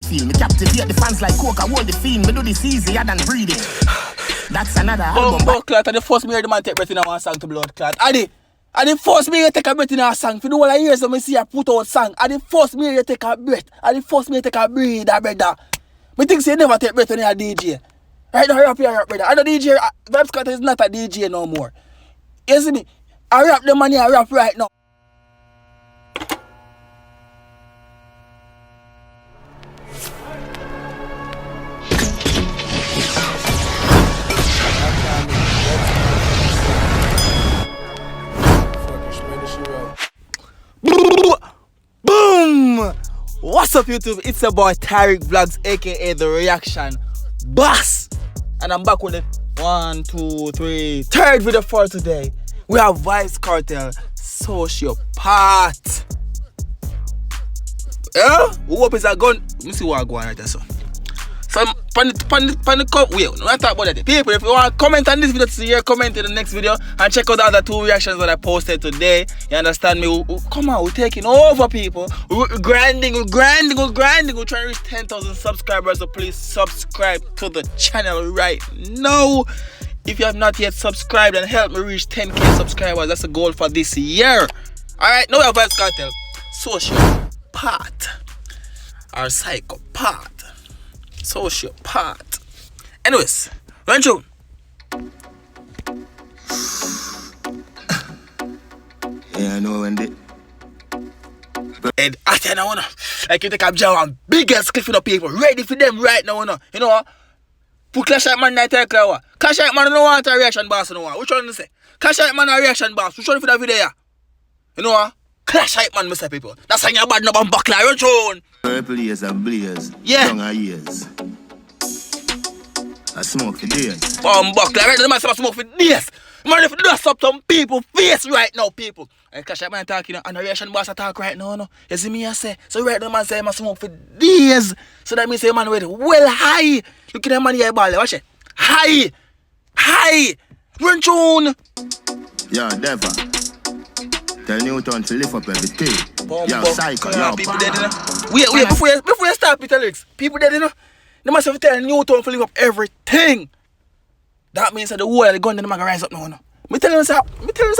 Holyfield, me captivate the fans like coke, I hold the fiend. Me do this easier than breathing. That's another album. Blood clot, and the first me hear the man take breath in our song to blood clot. And the first me take a breath in our song. For the whole of years when me see her put out song. And the first me take a breath. And the first me take a breather, brother. Me think say never take breath when you're a DJ. Right now, hurry up, brother. I know DJ, Vybz Kartel is not a DJ no more. You see me? I rap the money, I rap right now. Boom! What's up, YouTube? It's your boy Tyrekevlogs, aka The Reaction Boss, and I'm back with it. 1, 2, 3, third video for today. We have Vybz Kartel, Sociopath. Yeah? Who up is a gun? Let me see what I go on right there, so. So, wait, not talk about that. People, if you want to comment on this video, to hear comment in the next video and check out the other 2 reactions that I posted today. You understand me? Come on, we're taking over, people. We're grinding. We're trying to reach 10,000 subscribers, so please subscribe to the channel right now. If you have not yet subscribed, and help me reach 10k subscribers. That's the goal for this year. Alright, now we have Vybz Kartel, Sociopath, or Psychopath. Sociopath. Anyways, run through. Yeah, I know when they. And after I wanna, like you take a job and biggest cliff in the people, ready for them right now, you know what? Put Clash Out Man night take Clash Out Man no want a reaction boss, no one. Which one you say? Clash Out Man a reaction boss. Which one for that video? You know what? Clash Out Man, Mr. People. That's how you bad no bomb buckler, run through. Purple years and blaze. Yeah. Younger years. I smoke for days. Bomb buckler, right? The man say I smoke for days. Man, if you dust up some people face right now, people. And Clash Out Man talking, and a reaction boss attack right now, no. You see me, I say. So right now, man say I smoke for days. So that means say man wait well high. Look at that man here, ball. Watch it. High. Run tune. Yeah, never. Tell Newton to lift up everything. Yo, psycho, yo, people dead, you know. Wait, before you start, Peter Alex. People dead, you know. They must have tell Newton to lift up everything. That means that the whole of the gun then gonna rise up now, no. Me tell you say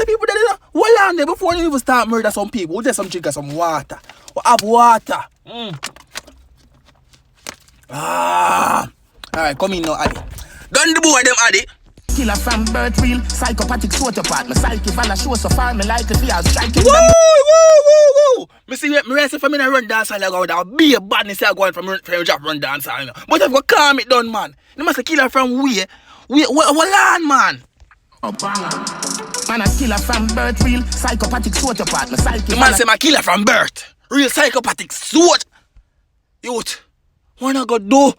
people dead, you know. Well on there before you even start murder some people. We just some drink some water. We have water. Alright, come in now, Addy. Done the boy them, Addy. Killer from birth real, psychopathic sociopath. My psyche fella show so far, me like if he has striking. Woo! Me see me rest if I'm in a run dance and I go down. Be a badness I going from job run dance, you know. But if you calm it down, man. You must a killer from where? What land, man? Oh, man, a killer from birth real, psychopathic sociopath. My psyche. The man say my killer from birth. Real psychopathic soot. Youth. What I gonna do?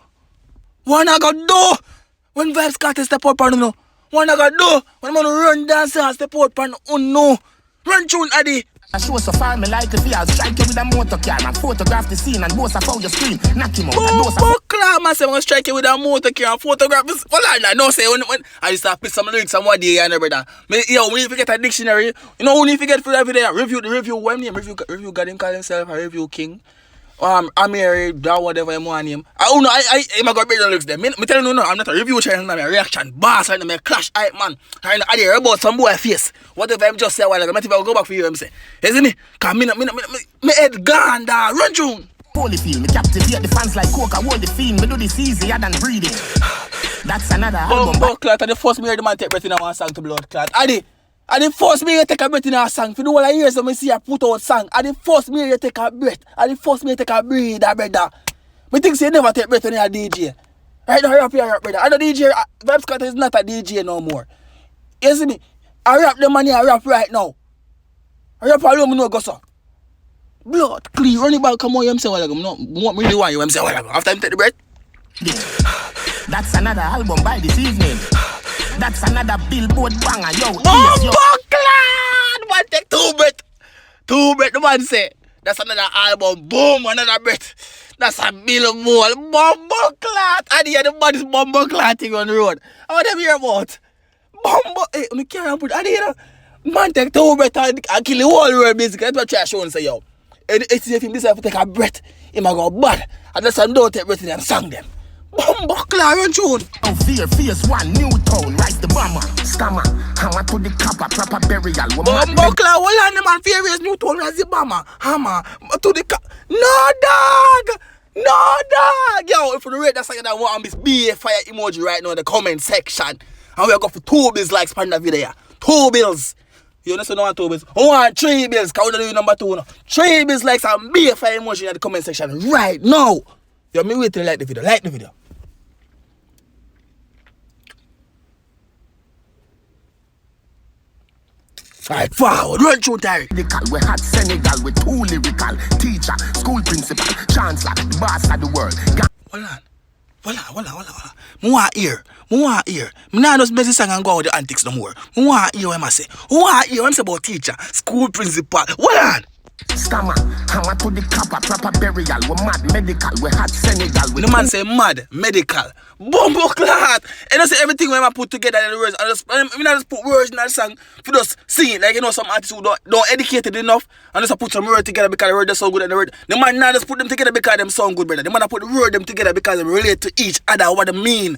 When Vybz Kartel step out on no. What I gonna do? When man run dance and step out on no. Run tune, Addy. I show so far, me like if he has strike you with a motor car and photograph the scene and boast of how you scream. Knock him out. Man say I'm gonna strike you with a motor car and photograph this. Well, I know say when I used to pick some lyrics some day and brother. Yo, when you forget a dictionary, you know when you forget for every day, review what name? Review God him call himself a review king. I'm married, that whatever you want him. I'm gonna break the lyrics there. Me tell you no, I'm not a review channel, I'm a reaction boss, right now, I'm a Clash Out Man. Right now, I hear about some boy face. Whatever I'm just say a while ago, if I go back for you, I'm say. You see me? Cause me head gone, da. Run through. Holyfield, me captivate the fans like coke, I hold the fiend. Me do this easier than breathing. That's another album. Blood clot, and the first me hear the man take breath in our song to blood clot. And the first me take a breath in our song. For the whole of years when I see her put out song. And the first me take a breath. And the first me take a breather, brother. Me think say never take breath when you're a DJ. Right now, hurry up, brother. I know DJ, Vybz Kartel is not a DJ no more. You see me? I rap the money, I rap right now. I rap alone, me no go so. Blood clean, run it back, come on, you say what I go. No, really want you, say what I go. After I take the breath. That's another album by this evening. That's another billboard banger, yo. Buckland! Man, take 2 breath. 2 breath, the man say. That's another album. Boom, another breath. That's a billboard. Bumbleclot. And here the man is bumbleclotting on the road. I want to hear about. Hey, you can't put. And here, man, take 2 breath and kill the whole world, basically. That's what I'm showing, say, yo. And it's if him this have to take a breath. him a go bad. And that's some don't take everything and song them. Bumbleclaw run tune. Oh, fear, phase one, new tone, rise the bomber. Scammer, hammer to the copper, proper burial. Bumbleclaw, hold on, the man, fear is new tone, rise the bomber. Hammer to the No, dog! No, dog! Yo, if you rate that song, that want to be a fire emoji right now in the comment section. And we are going for 2 bills likes per video. 2 bills. You know, so no one 2 bills. I want 3 bills, because we don't do number 2 now. 3 bills likes and be a fire emoji in the comment section right now. Yo, me wait till you like the video. Like the video. Alright, forward, run through Tyrekejt. We had Senegal with 2 lyrical. Teacher, school principal, chancellor, the boss of the world. Hold on. I want to hear. I not just make this song and go with the antics no more. I want to hear what I say. I want to hear what I say about teacher, school principal. Hold on. Scammer, hammer to the copper, proper burial. We mad medical, we had Senegal. The man say mad medical. Bumbleclaw. And I say everything when I put together in the words. I just put words in that song for just sing it. Like, you know, some artists who don't educated enough and just put some words together because the word is so good and the word. The man not just put them together because them sound good, brother. The man put the word them together because they relate to each other, what they mean.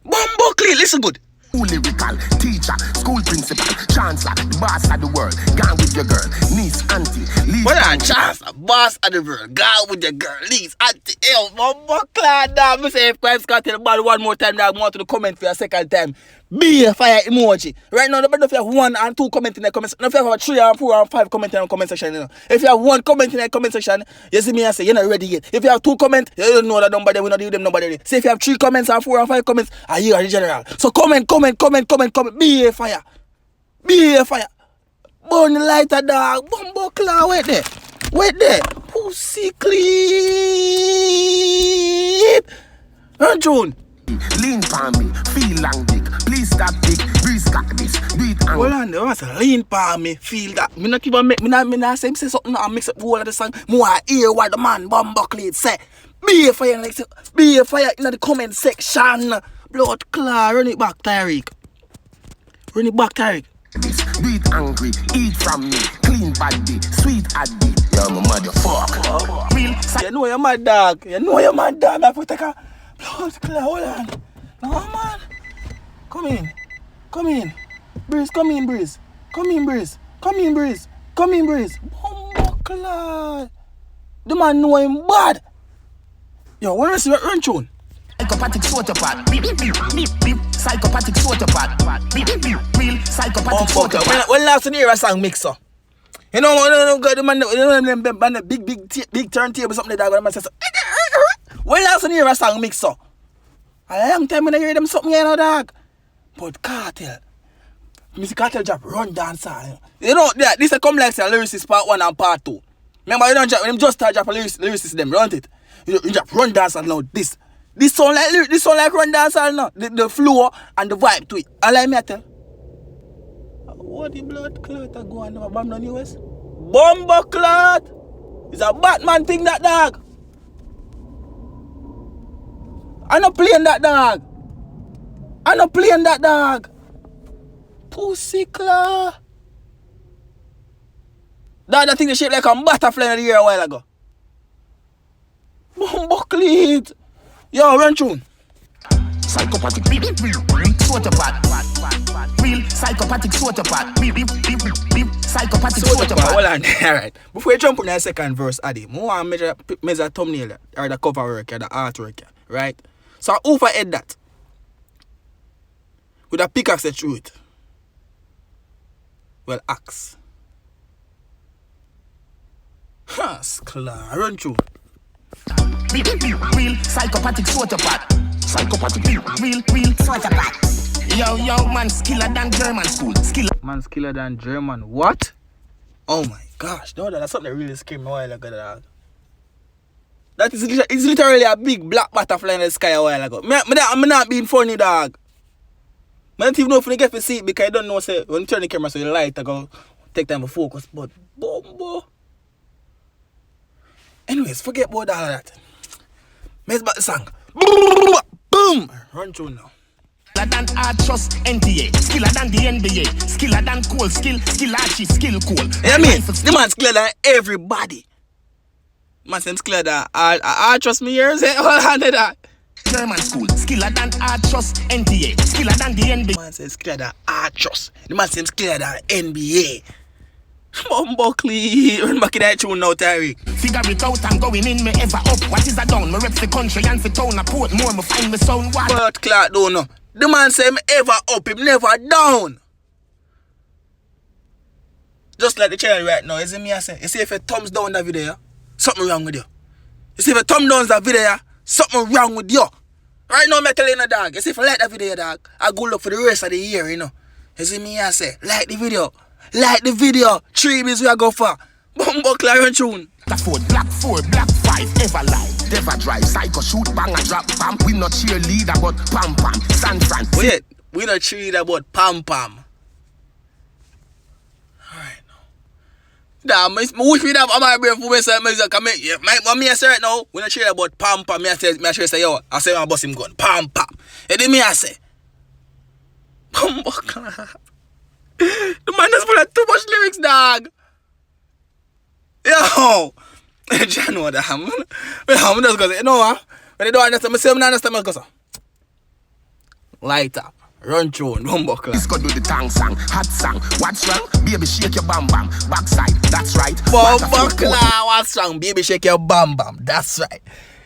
Bumbleclaw, listen good. Lyrical, teacher, school principal, chancellor, the boss of the world. Gone with your girl, niece, auntie, leave. What a chancellor, boss of the world. Gone with your girl, niece, auntie. Ew, Bumbleclaw, dog. I say if Vybz Kartel about one more time, dog, I want to comment for a second time. Be a fire emoji. Right now, if you have 1 and 2 comment in the comment section, if you have 3 and 4 and 5 comment in the comment section, you know. If you have 1 comment in the comment section, you see me and say, you're not ready yet. If you have 2 comments, you don't know that nobody will not give them nobody. Say if you have 3 comments and 4 and 5 comments, you are the general. So comment. Be a fire. Be a fire. Burn the lighter, dog. Bumbleclaw, wait there. Pussy clip. Run June. Lean for me, feel long dick. Please stop dick, breeze got this. Do it and hold on, I say lean for me, feel that. Me not keep on make, me not say something and mix up the whole of the song. More hear what the man Bumbleclaw say. Be a fire like be a fire in the comment section. Blood claw, run it back, Tyrekejt. Run it back, Tyrekejt. Do it angry, eat from me, clean body, sweet addy. Young motherfucker. Real. You know you're mad dog. I have to take a blood claw, hold on. No man. Come in. Breeze, come in, Breeze. Bumbleclaw. The man know him bad. Yo, what is run tune? Psychopathic sociopath. Psychopathic sociopath. Real psychopathic sociopath. When last time you hear a song mixer? You know, the man, big turntable, something like that. Man says, when last time you hear a song mixer? A long time when I hear them something, you know, dog. But Kartel, Mr. Kartel drop run dancer. You know, this is come like say lyricist part 1 and part 2. Remember, you don't drop, when them just start drop a lyricist them, don't it? You drop run dancer now, this sound like run dancer now. The flow and the vibe to it. Allow me to tell. What the blood clot go on never bomb on US? Bumbleclaw! It's a Batman thing, that dog. I'm not playing that dog. Pussy claw. That thing that shaped like a butterfly in the air a while ago. Bumbleclaw. Yo, run tune. Psychopathic sociopath. Real psychopathic sociopath. Psychopathic sociopath. Hold on. Alright. Before you jump on the second verse, Adi, I want to measure thumbnail or the cover work or the artwork, right? So I overhead that with a pickaxe through it. Well, axe. Claw, run through. Real psychopathic sociopath. Real sociopath. Yo, man, skiller than German school. Man, skiller than German. What? Oh my gosh, no, that's something that really scared me a while ago, dog. That is it's literally a big black butterfly in the sky a while ago. I'm not being funny, dog. I don't even know if you get to see it because I don't know, say, when you turn the camera so you light, I go take time to focus, but bombo. Anyways, forget about all of that. Let's back the song. Boom! Run through now. Skiller than hard trust NTA. Skiller than the NBA. Skiller than cool skill. Skill archie, skill cool. I mean, the man skiller than everybody. Man, seems clear that. I trust me here, say, hold on to that. German school, skiller than art trust, NTA, skiller than the NBA. Man says clear than art trust. The man seems clear than NBA. Buckley, run back in that tune now, Tyrekejt. Figure it out, I'm going in, me ever up. What is a down? Me rep the country and for town, a port more, me find me sound what? But Clark don't know. The man say him ever up, him never down. Just like the channel right now, you see me I say, you see if a thumbs down that video, something wrong with you. You see if a thumb down that video, something wrong with you. Right now, I'm telling you, dog, you see if you like that video, dog, I go look for the rest of the year, you know. You see me I say, like the video. Like the video. 3 minutes we are go for. Bumbo Clarence tune. Black 4, black 5, ever lie. Never drive, psycho shoot, bang and drop, pam. We not cheerleader, but pam pam. San Fran. Wait, we not cheerleader, but pam pam. Nah, I wish me have my brain for myself. I say right now, we not cheer about pam pam. I say yo, I say my boss him gun pam pam. And then me I say, the man does put too much lyrics, dog. Yo, John know that I'm just gonna say, you know what? When they don't understand, I say I don't understand because light up. Run tune, Bumbuckler. This go do the tang song, hot song. What's wrong? Baby shake your bam bam. Backside, that's right. Bumbuckler, what's wrong? Baby shake your bam bam. That's right.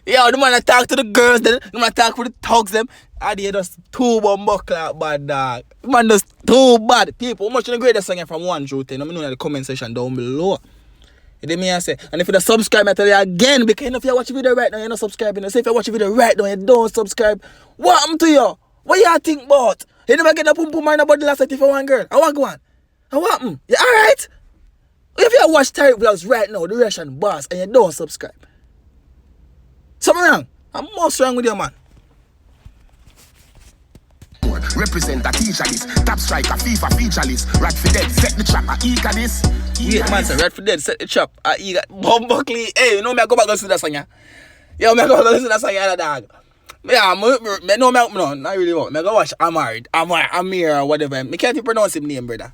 Yo, the man I talk to the girls, then the man talk with the thugs them. And they just too Bumbuckler bad dog. The man just too bad. People, how much you grade the song from 1 to 10? Let me know in the comment section down below. You hear me I say? And if you don't subscribe, I tell you again, because if you watch the video right now, you're not subscribing. So if you watch the video right now, you don't subscribe. What happened to you? What you think about? You never get a pum pum man about the last 31 girl. I want go on. I want him. You alright? If you watch Tyrekevlogs right now, the Russian boss, and you don't subscribe. Something wrong. I'm most wrong with you, man. Represent a teacher list. Top striker, FIFA feature list. Rat for dead, set the trap. I eager this. Yeah, man, say Rat for dead, set the trap. I eager. Bumbuckler. Hey, you know me I go back and see that song, yeah? Yo, me I go back and see that song, yeah, dog. Yeah, no, not really want. I go watch Amir or whatever. I can't even pronounce his name, brother.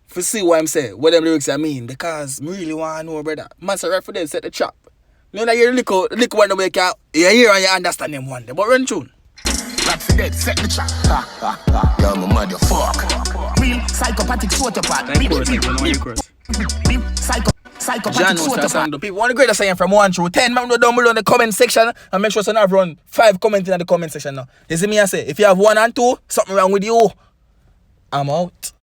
For see what I'm saying, what them lyrics I mean, because I really want to know, brother. Man, so right for them, set the trap. You know that you look one the way you hear and you understand them one day, but run tune. Right for dead, set the trap. Yo, my motherfucker. Real psychopathic sociopath. John knows that song. People want to grade the song from 1 to 10. Man, go down below in the comment section and make sure you have run 5 comments in the comment section now. You see me I say, if you have 1 and 2, something wrong with you. I'm out.